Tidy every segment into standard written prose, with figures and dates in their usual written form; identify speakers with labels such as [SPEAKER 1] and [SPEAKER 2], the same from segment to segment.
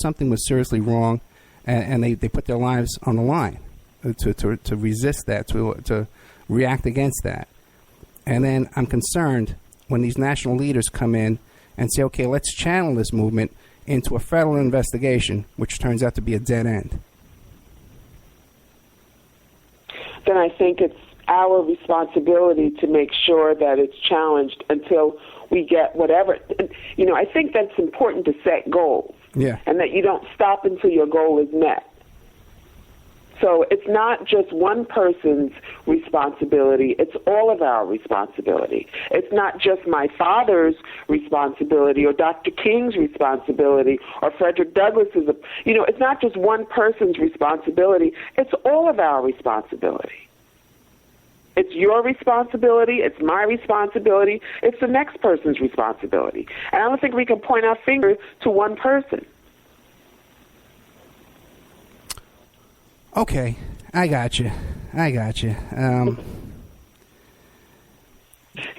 [SPEAKER 1] something was seriously wrong, and they put their lives on the line to resist that, to react against that. And then I'm concerned when these national leaders come in and say, okay, let's channel this movement into a federal investigation, which turns out to be a dead end.
[SPEAKER 2] Then I think it's our responsibility to make sure that it's challenged until we get whatever. You know, I think that's important to set goals.
[SPEAKER 1] Yeah.
[SPEAKER 2] And that you don't stop until your goal is met. So it's not just one person's responsibility, it's all of our responsibility. It's not just my father's responsibility or Dr. King's responsibility or Frederick Douglass's. You know, it's not just one person's responsibility, it's all of our responsibility. It's your responsibility, it's my responsibility, it's the next person's responsibility. And I don't think we can point our finger to one person.
[SPEAKER 1] Okay, I got you.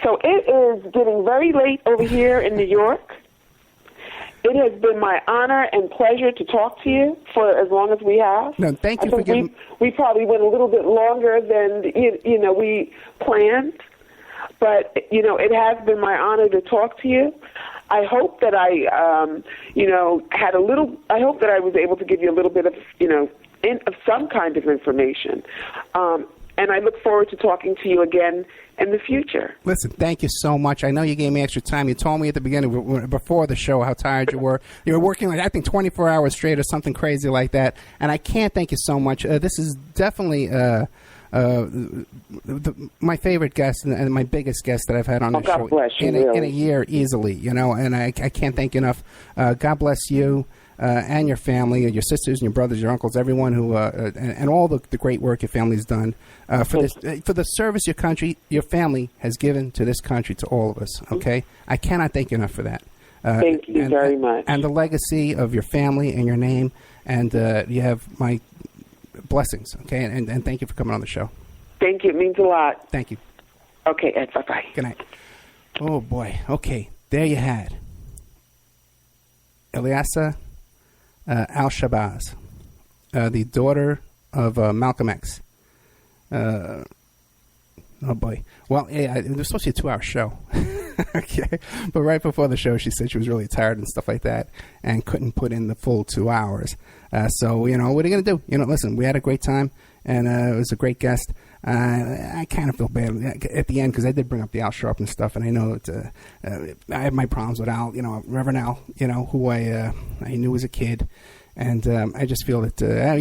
[SPEAKER 2] So it is getting very late over here in New York. It has been my honor and pleasure to talk to you for as long as we have.
[SPEAKER 1] No, thank you for giving.
[SPEAKER 2] We probably went a little bit longer than we planned, but it has been my honor to talk to you. I hope that I was able to give you a little bit of of some kind of information. And I look forward to talking to you again in the future.
[SPEAKER 1] Listen, thank you so much. I know you gave me extra time. You told me at the beginning, before the show, how tired you were. You were working, I think, 24 hours straight or something crazy like that. And I can't thank you so much. This is definitely my favorite guest and my biggest guest that I've had on the show in a year easily, and I can't thank you enough. God bless you. And your family, your sisters, and your brothers, your uncles, everyone who, and all the great work your family's done for the service your country, your family has given to this country, to all of us. Okay, I cannot thank you enough for that.
[SPEAKER 2] Thank you very much.
[SPEAKER 1] And the legacy of your family and your name, and you have my blessings. Okay, and thank you for coming on the show.
[SPEAKER 2] Thank you. It means a lot.
[SPEAKER 1] Thank you.
[SPEAKER 2] Okay, Ed. Bye-bye.
[SPEAKER 1] Good night. Oh boy. Okay, there you had ILYASAH Al Shabazz, the daughter of Malcolm X. Oh boy. Well, it was supposed to be a 2-hour show. Okay. But right before the show, she said she was really tired and stuff like that and couldn't put in the full 2 hours. So, what are you going to do? Listen, we had a great time and it was a great guest. I kind of feel bad at the end because I did bring up the Al Sharpton stuff, and I know that I have my problems with Al, Reverend Al, who I knew as a kid, and I just feel that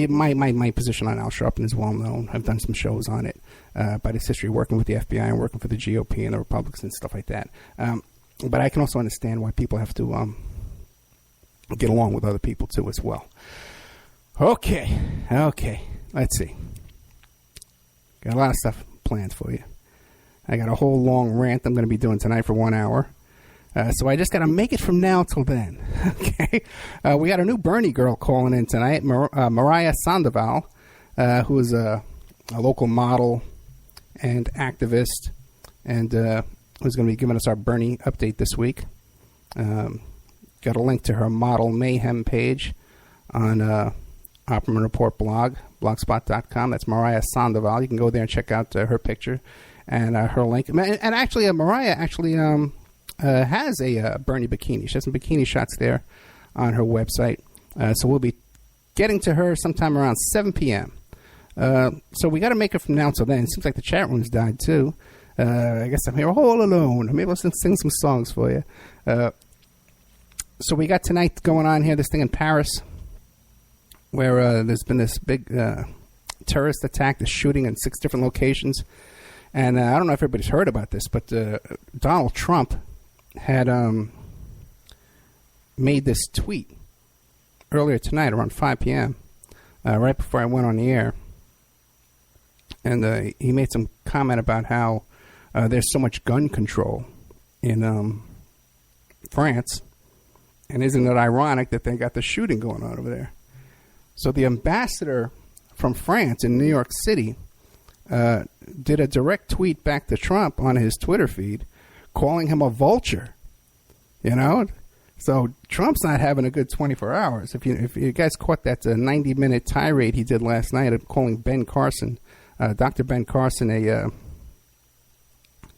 [SPEAKER 1] my position on Al Sharpton is well known. I've done some shows on it about his history working with the FBI and working for the GOP and the Republicans and stuff like that. But I can also understand why people have to get along with other people too as well. Okay, let's see. Got a lot of stuff planned for you. I got a whole long rant I'm going to be doing tonight for 1 hour. So I just got to make it from now till then. Okay. We got a new Bernie girl calling in tonight, Mariah Sandoval, who is a local model and activist, and who's going to be giving us our Bernie update this week. Got a link to her Model Mayhem page on Opperman Report blog, blogspot.com. That's Mariah Sandoval. You can go there and check out her picture and her link. And actually, Mariah actually has a Bernie bikini. She has some bikini shots there on her website. So we'll be getting to her sometime around 7 p.m. So we got to make it from now till then. It seems like the chat room's died, too. I guess I'm here all alone. Maybe I'll sing some songs for you. So we got tonight going on here, this thing in Paris, where there's been this big terrorist attack, this shooting in 6 different locations. And I don't know if everybody's heard about this, but Donald Trump had made this tweet earlier tonight around 5 p.m., right before I went on the air. And he made some comment about how there's so much gun control in France. And isn't it ironic that they got the shooting going on over there? So the ambassador from France in New York City did a direct tweet back to Trump on his Twitter feed, calling him a vulture. So Trump's not having a good 24 hours. If you guys caught that 90-minute tirade he did last night of calling Ben Carson, Dr. Ben Carson, a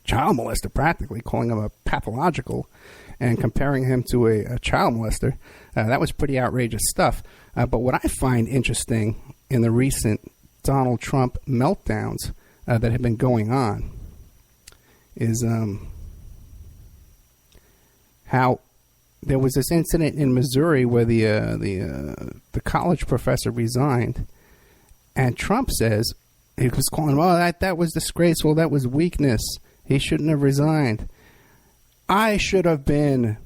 [SPEAKER 1] child molester, practically calling him a pathological, and comparing him to a child molester, that was pretty outrageous stuff. But what I find interesting in the recent Donald Trump meltdowns that have been going on is how there was this incident in Missouri where the college professor resigned, and Trump says he was calling him, "Oh, that was disgraceful. That was weakness. He shouldn't have resigned. I should have been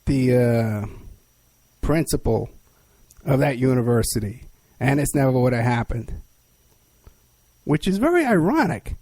[SPEAKER 1] the principal of that university, and it's never would have happened." Which is very ironic,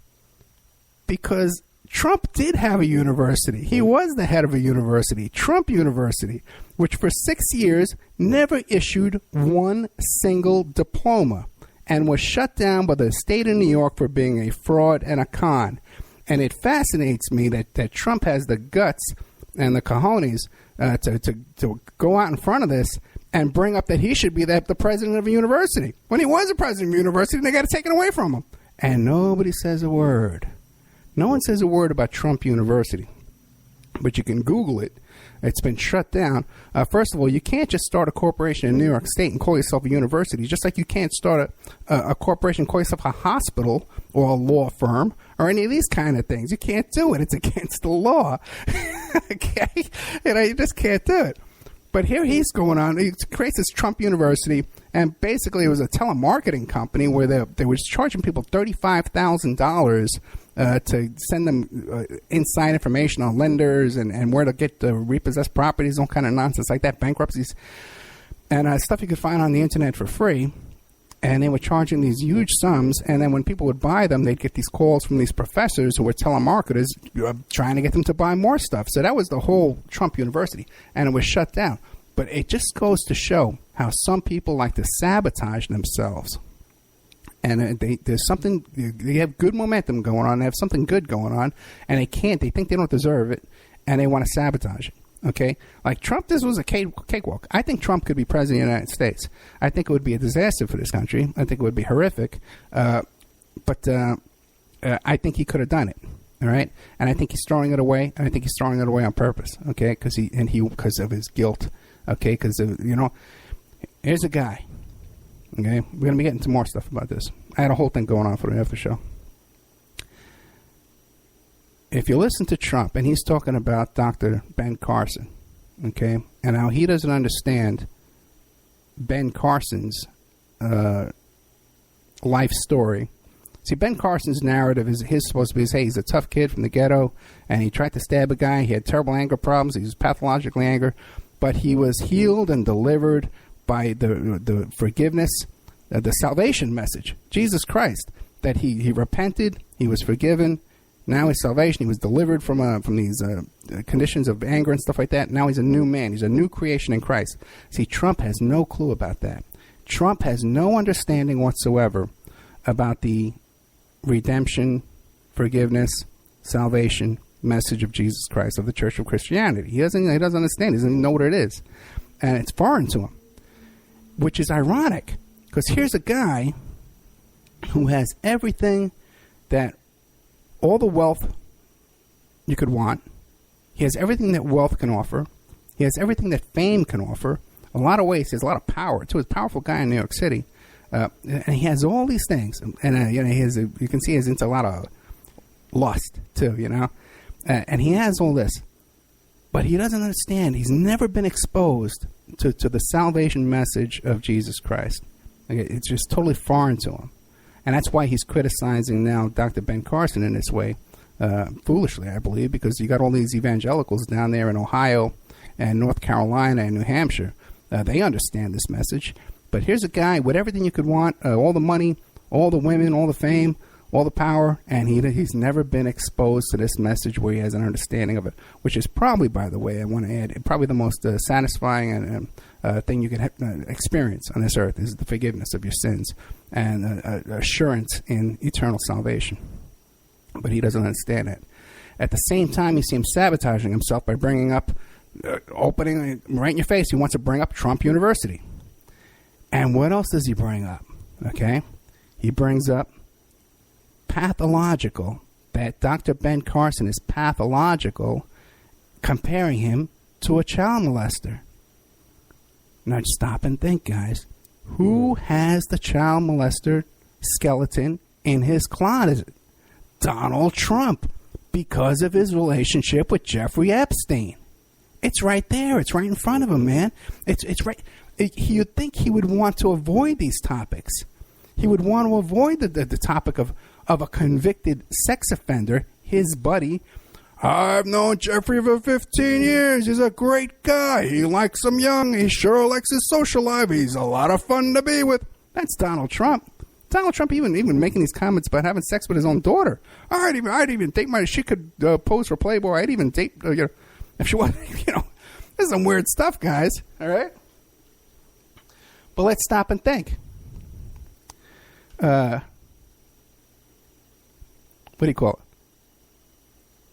[SPEAKER 1] because Trump did have a university. He was the head of a university, Trump University, which for 6 years never issued one single diploma and was shut down by the state of New York for being a fraud and a con. And it fascinates me that Trump has the guts and the cojones to go out in front of this and bring up that he should be the president of a university. When he was the president of a university, they got it taken away from him. And nobody says a word. No one says a word about Trump University. But you can Google it. It's been shut down. First of all, you can't just start a corporation in New York State and call yourself a university, just like you can't start a corporation and call yourself a hospital or a law firm or any of these kind of things. You can't do it. It's against the law. Okay? You just can't do it. But here he's going on. He creates this Trump University, and basically it was a telemarketing company where they were charging people $35,000 to send them inside information on lenders and where to get repossessed properties, all kind of nonsense like that, bankruptcies, and stuff you could find on the internet for free. And they were charging these huge sums, and then when people would buy them, they'd get these calls from these professors who were telemarketers trying to get them to buy more stuff. So that was the whole Trump University, and it was shut down. But it just goes to show how some people like to sabotage themselves. And there's something, they have good momentum going on, they have something good going on, and they think they don't deserve it, and they want to sabotage it. Okay, like Trump, this was a cakewalk. I think Trump could be president of the United States. I think it would be a disaster for this country. I think it would be horrific. But I think he could have done it. All right, and I think he's throwing it away. And I think he's throwing it away on purpose. Okay, because of his guilt. Okay, because here's a guy. Okay, we're gonna be getting to more stuff about this. I had a whole thing going on for the after show. If you listen to Trump, and he's talking about Dr. Ben Carson, okay, and how he doesn't understand Ben Carson's life story. See, Ben Carson's narrative is supposed to be, hey, he's a tough kid from the ghetto, and he tried to stab a guy. He had terrible anger problems. He was pathologically angry, but he was healed and delivered by the forgiveness, the salvation message, Jesus Christ, that he repented, he was forgiven. Now his salvation, he was delivered from these conditions of anger and stuff like that. Now he's a new man. He's a new creation in Christ. See, Trump has no clue about that. Trump has no understanding whatsoever about the redemption, forgiveness, salvation message of Jesus Christ, of the Church of Christianity. He doesn't understand. He doesn't even know what it is. And it's foreign to him, which is ironic, because here's a guy who has everything that all the wealth you could want. He has everything that wealth can offer. He has everything that fame can offer. A lot of ways, he has a lot of power, too. He's a powerful guy in New York City. And he has all these things. And, you can see he's into a lot of lust, too, and he has all this. But he doesn't understand. He's never been exposed to the salvation message of Jesus Christ. It's just totally foreign to him. And that's why he's criticizing now Dr. Ben Carson in this way, foolishly, I believe, because you got all these evangelicals down there in Ohio and North Carolina and New Hampshire. They understand this message. But here's a guy with everything you could want, all the money, all the women, all the fame, all the power, and he's never been exposed to this message where he has an understanding of it, which is probably, by the way, I want to add, probably the most satisfying and thing you can experience on this earth is the forgiveness of your sins and assurance in eternal salvation. But he doesn't understand it. At the same time, he seems sabotaging himself by bringing up opening right in your face. He wants to bring up Trump University. And what else does he bring up? Okay? He brings up pathological, that Dr. Ben Carson is pathological, comparing him to a child molester. Now stop and think, guys. Who has the child molester skeleton in his closet? Donald Trump, because of his relationship with Jeffrey Epstein. It's right there. It's right in front of him, man. It's right. You'd think he would want to avoid these topics. He would want to avoid the topic of a convicted sex offender, his buddy. I've known Jeffrey for 15 years. He's a great guy. He likes them young. He sure likes his social life. He's a lot of fun to be with. That's Donald Trump. Donald Trump even making these comments about having sex with his own daughter. I'd even date she could pose for Playboy. I'd even date, if she wanted, this is some weird stuff, guys. All right? But let's stop and think. What do you call it?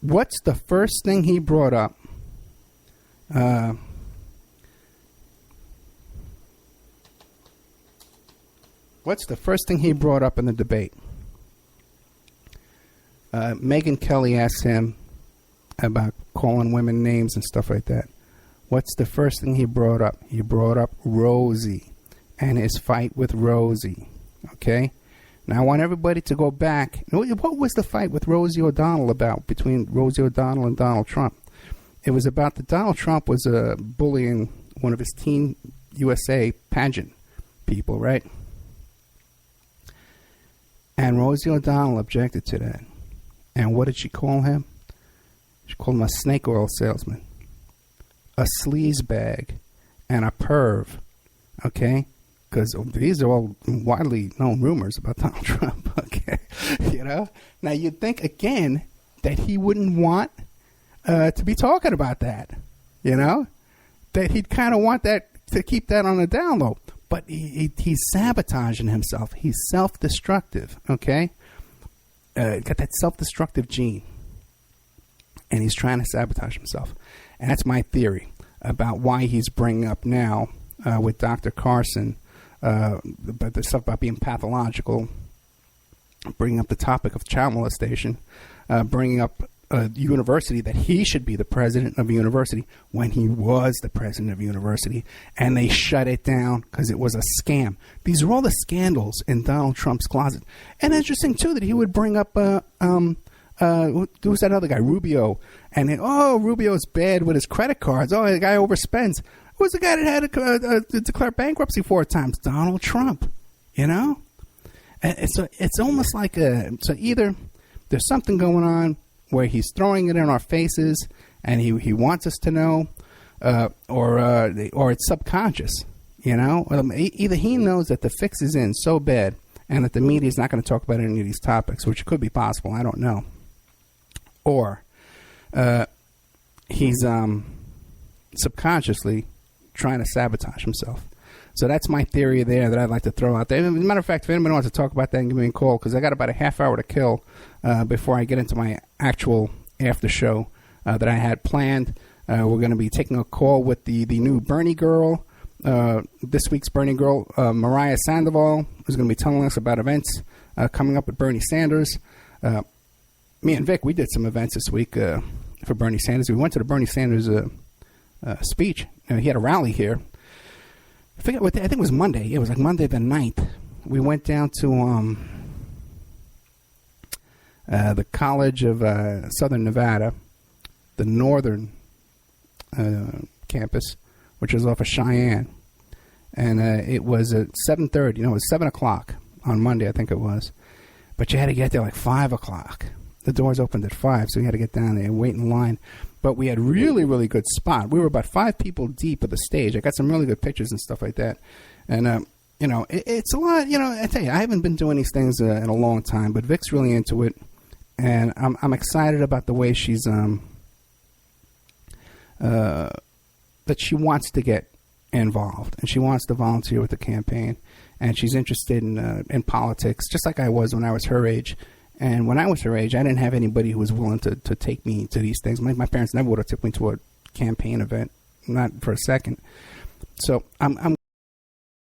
[SPEAKER 1] What's the first thing he brought up? What's the first thing he brought up in the debate? Megyn Kelly asked him about calling women names and stuff like that. What's the first thing he brought up? He brought up Rosie and his fight with Rosie. Okay? Now, I want everybody to go back. What was the fight with Rosie O'Donnell about, between Rosie O'Donnell and Donald Trump? It was about that Donald Trump was bullying one of his Teen USA pageant people, right? And Rosie O'Donnell objected to that. And what did she call him? She called him a snake oil salesman, a sleazebag, and a perv, okay? Because these are all widely known rumors about Donald Trump, okay? Now, you'd think, again, that he wouldn't want to be talking about that, That he'd kind of want that to keep that on the down low. But he's sabotaging himself. He's self-destructive, okay? Got that self-destructive gene. And he's trying to sabotage himself. And that's my theory about why he's bringing up now with Dr. Carson, but the stuff about being pathological, bringing up the topic of child molestation, bringing up a university that he should be the president of a university when he was the president of a university, and they shut it down because it was a scam. These are all the scandals in Donald Trump's closet. And interesting, too, that he would bring up, who's that other guy, Rubio, and Rubio's bad with his credit cards. Oh, the guy overspends. Who's the guy that had to declare bankruptcy 4 times? Donald Trump, And so it's almost like so either there's something going on where he's throwing it in our faces and he wants us to know, or it's subconscious, Either he knows that the fix is in so bad and that the media is not going to talk about any of these topics, which could be possible, I don't know. Or he's subconsciously trying to sabotage himself. So that's my theory there that I'd like to throw out there. As a matter of fact, if anybody wants to talk about that, give me a call, because I got about a half hour to kill before I get into my actual after show that I had planned. We're going to be taking a call with the new Bernie girl, this week's Bernie girl, Mariah Sandoval, who's going to be telling us about events coming up with Bernie Sanders. Me and Vic, we did some events this week for Bernie Sanders. We went to the Bernie Sanders speech. He had a rally here. I think it was Monday. It was like Monday the 9th. We went down to the College of Southern Nevada, the northern campus, which is off of Cheyenne. And it was at 7:30. It was 7 o'clock on Monday, I think it was. But you had to get there like 5 o'clock. The doors opened at 5, so you had to get down there and wait in line. But we had really, really good spot. We were about 5 people deep at the stage. I got some really good pictures and stuff like that. And, it's a lot. I tell you, I haven't been doing these things in a long time, but Vic's really into it. And I'm excited about the way she's, that she wants to get involved. And she wants to volunteer with the campaign. And she's interested in politics, just like I was when I was her age. And when I was her age, I didn't have anybody who was willing to take me to these things. My parents never would have took me to a campaign event, not for a second. So I'm